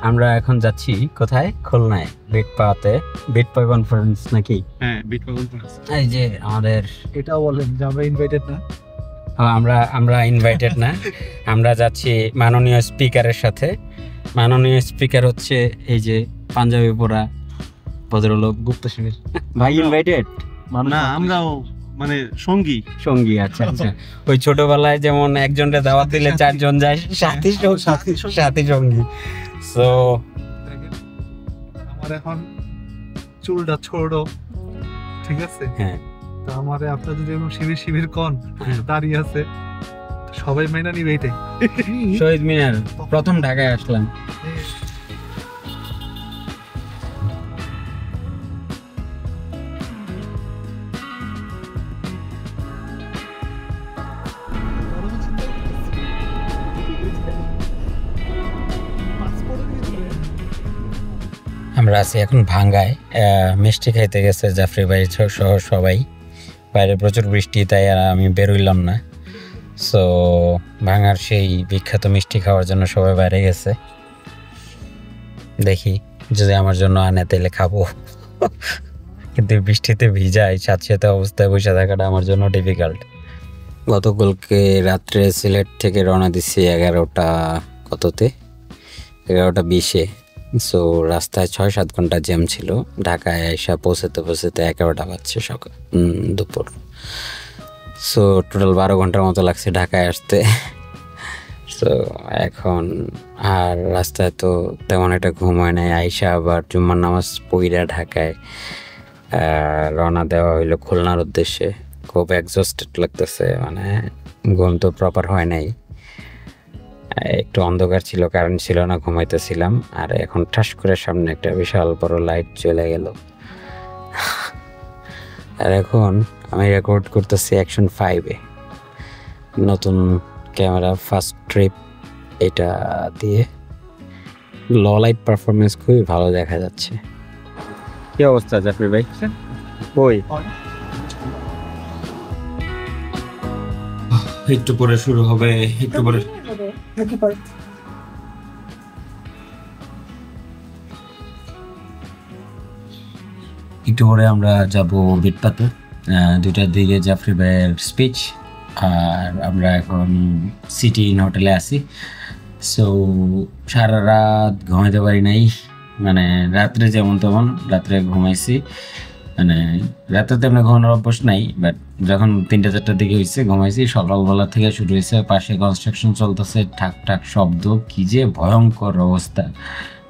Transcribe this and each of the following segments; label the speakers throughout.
Speaker 1: আমরা এখন যাচ্ছি কোথায়? খুলনায় বিটপাতে, বিটপা কনফারেন্স নাকি?
Speaker 2: হ্যাঁ, বিটপা কনফারেন্স।
Speaker 1: এই যে আমাদের
Speaker 3: এটাও বলেন যে আমরা ইনভাইটেড না।
Speaker 1: আমরা ইনভাইটেড না। আমরা যাচ্ছি মাননীয় স্পিকারের সাথে। মাননীয় স্পিকার হচ্ছে এই যে পাঞ্জাবি পরা ভদ্রলোক গুপ্ত শিবির ভাই। ইনভাইটেড
Speaker 2: না, আমরাও মানে সঙ্গী।
Speaker 1: সঙ্গী। আচ্ছা আচ্ছা। ওই ছোটবেলায় যেমন একজনকে দাওয়াত দিলে 4 জন যায়, সাথী সঙ্গী। সো
Speaker 3: আমার এখন চুলটা ছোট, ঠিক আছে?
Speaker 1: হ্যাঁ,
Speaker 3: তো আমারে আপনার যদি এরকম শিবির কন দাঁড়িয়ে আছে, সবাই মাইনা নিবে এটাই।
Speaker 1: শহীদ মিনার প্রথম ঢাকায় আসলাম। আমরা আছি এখন ভাঙ্গায়। মিষ্টি খাইতে গেছে জাফরি ভাই সহ সবাই। বাইরে প্রচুর বৃষ্টি, তাই আর আমি বেরোইলাম না। সো ভাঙ্গার সেই বিখ্যাত মিষ্টি খাওয়ার জন্য সবাই বাইরে গেছে। দেখি যদি আমার জন্য আনে তাহলে খাবো। কিন্তু বৃষ্টিতে ভিজাই সাথে অবস্থায় বসে থাকাটা আমার জন্য ডিফিকাল্ট। গতকালকে রাত্রে সিলেট থেকে রওনা দিচ্ছি 11টা কততে, 11টা 20-এ। সো রাস্তায় 6-7 ঘন্টা জ্যাম ছিল। ঢাকায় এসে পৌঁছতে 11টা বাজছে সকাল দুপুর। সো টোটাল 12 ঘন্টার মতো লাগছে ঢাকায় আসতে। সো এখন আর রাস্তায় তো তেমন একটা ঘুম হয় নাই। আইসা আবার জুম্মার নামাজ পইরা ঢাকায় রওনা দেওয়া হইলো খুলনার উদ্দেশ্যে। খুব এক্সস্টেড লাগতেছে, মানে ঘুম তো প্রপার হয় নাই। একটু অন্ধকার ছিল, কারেন্ট ছিল না, ঘুমাইতেছিলাম। আর এখন ঠাস করে সামনে একটা বিশাল বড় লাইট চলে গেল। আর এখন আমি রেকর্ড করতেছি অ্যাকশন 5-এ, নতুন ক্যামেরা, ফার্স্ট ট্রিপ এটা দিয়ে। ল লাইট পারফরমেন্স খুবই ভালো দেখা যাচ্ছে। কি অবস্থা জাফরি ভাই? ওই একটু পরে শুরু হবে, একটু পরে আমরা যাব বিটপাতে। 2টার দিকে জাফরি ভাইয়ের স্পিচ। আর আমরা এখন সিটি ইন হোটেলে আছি। সো সারা রাত ঘুমাইতে পারি নাই, মানে রাত্রে যেমন তেমন রাত্রে ঘুমাইছি। মানে রাতে তেমন ঘুমানোর অভ্যাস নাই, বাট যখন 3টা-4টার দিকে হয়েছে ঘুমাইছি। সকালবেলা থেকে শুরু হয়েছে, পাশে কনস্ট্রাকশন চলতেছে, ঠাক ঠাক শব্দ, কি যে ভয়ঙ্কর অবস্থা,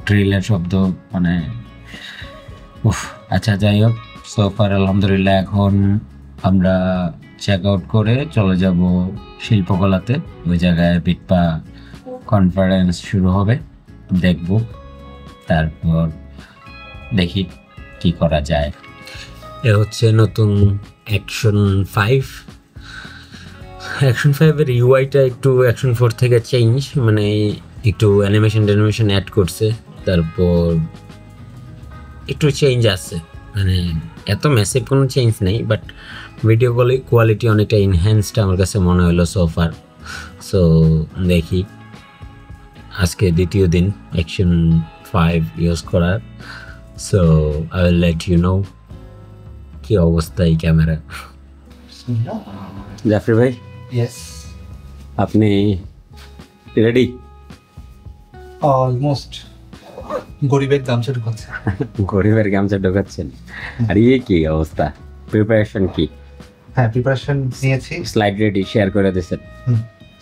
Speaker 1: ড্রিলের শব্দ, মানে উফ। আচ্ছা যাই হোক, সোফার আলহামদুলিল্লাহ এখন আমরা চেক আউট করে চলে যাব শিল্পকলাতে। ওই জায়গায় বিটপা কনফারেন্স শুরু হবে, দেখব, তারপর দেখি কি করা যায়। এ হচ্ছে নতুন অ্যাকশন 5। অ্যাকশন 5-এর ইউআইটা একটু অ্যাকশন 4 থেকে চেঞ্জ, মানে একটু অ্যানিমেশন অ্যাড করছে। তারপর একটু চেঞ্জ আছে, মানে এত ম্যাসিভ কোনো চেঞ্জ নেই, বাট ভিডিও কোয়ালিটি অনেকটা ইনহ্যান্সড আমার কাছে মনে হলো সোফার। সো দেখি, আজকে দ্বিতীয় দিন অ্যাকশন 5 ইউজ করার। So I will let you know কি অবস্থা এই ক্যামেরা। জাফরি ভাই,
Speaker 3: ইয়েস,
Speaker 1: আপনি রেডি?
Speaker 3: অলমোস্ট। গরিবের গামছা ঢুকাচ্ছে।
Speaker 1: গরিবের গামছা ঢোকাচ্ছেন? আর ইয়ে কি অবস্থা, প্রিপারেশন কি?
Speaker 3: হ্যাঁ, প্রিপারেশন নিয়েছি।
Speaker 1: স্লাইড রেডি শেয়ার করে দিয়েছেন?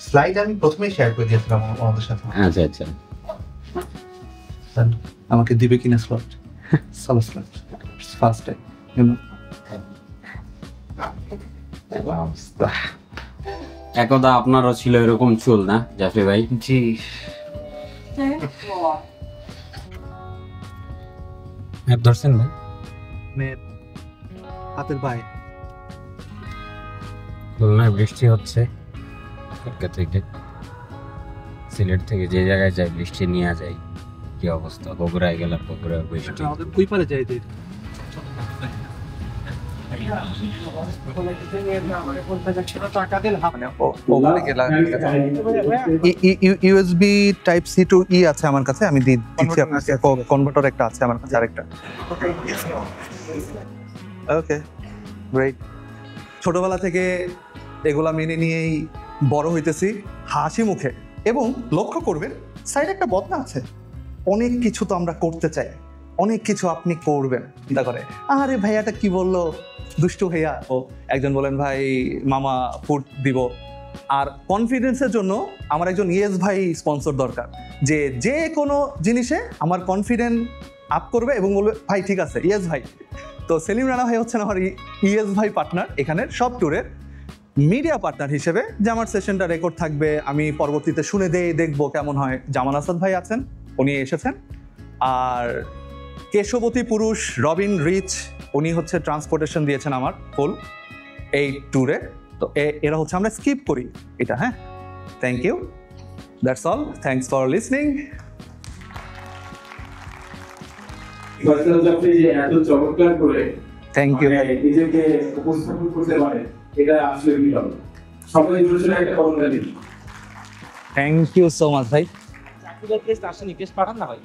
Speaker 3: স্লাইড আমি প্রথমেই শেয়ার করে দিয়েছিলাম আমাদের সাথে।
Speaker 1: আচ্ছা আচ্ছা।
Speaker 3: আমাকে দিবে কিনা slot? Solo slot first time, you know.
Speaker 1: একদা আপনারও ছিল এরকম চুল না জাফরি ভাই?
Speaker 3: জি।
Speaker 1: ম্যাপ ধরছেন ভাই?
Speaker 3: হাতের বাইরে
Speaker 1: খুলনায় বৃষ্টি হচ্ছে। সিলেট থেকে যে জায়গায় যায় বৃষ্টি নিয়ে যায়, কি অবস্থা। বগুড়ায় গেলাম, বগুড়ায় বৃষ্টি।
Speaker 3: আমাদের কই পারে যাইতে ইউএসবি টাইপ সি টু ই আছে আমার কাছে, আমি দিচ্ছি আপনাকে। কনভার্টার একটা আছে আমার কাছে, আরেকটা। ওকে, গ্রেট। ছোটবেলা থেকে এগুলা মেনে নিয়েই বড় হইতেছি হাসি মুখে। এবং লক্ষ্য করবেন সাইডে একটা বদনা আছে। অনেক কিছু তো আমরা করতে চাই, অনেক কিছু আপনি করবেন চিন্তা করে, আরে ভাইয়াটা কি বললো, দুষ্টু ভাইয়া। ও একজন বলেন ভাই মামা ফুড দিব। আর কনফিডেন্সের জন্য আমার একজন ইয়েস ভাই স্পন্সর দরকার, যে যে কোনো জিনিসে আমার কনফিডেন্স আপ করবে এবং বলবে ভাই ঠিক আছে, ইয়েস ভাই। তো সেলিম রানা ভাই হচ্ছেন আমার ইয়েস ভাই পার্টনার এখানের সব ট্যুরের মিডিয়া পার্টনার হিসেবে, যে আমার সেশনটা রেকর্ড থাকবে, আমি পরবর্তীতে শুনে দেখবো কেমন হয়। জামাল আসাদ ভাই আছেন, উনি এসেছেন। আর কেশবতী পুরুষ রবিন রিচ, উনি হচ্ছে ট্রান্সপোর্টেশন দিয়েছেন আমার ফুল এই ট্যুরে। তো এরা হচ্ছে, আমরা স্কিপ করি এটা। হ্যাঁ, thank you, that's all, thanks for listening.
Speaker 4: এত চমৎকার করে
Speaker 3: থ্যাংক ইউ,
Speaker 4: নিজেকে উপস্থাপন করতে পারে, এটা আসলে বিরল। সবাই জোরে একটা করোনা দিন।
Speaker 3: থ্যাংক ইউ সো মাচ ভাই।
Speaker 5: চাকরির টেস্ট আসেনি, টেস্ট পাঠান না ভাই।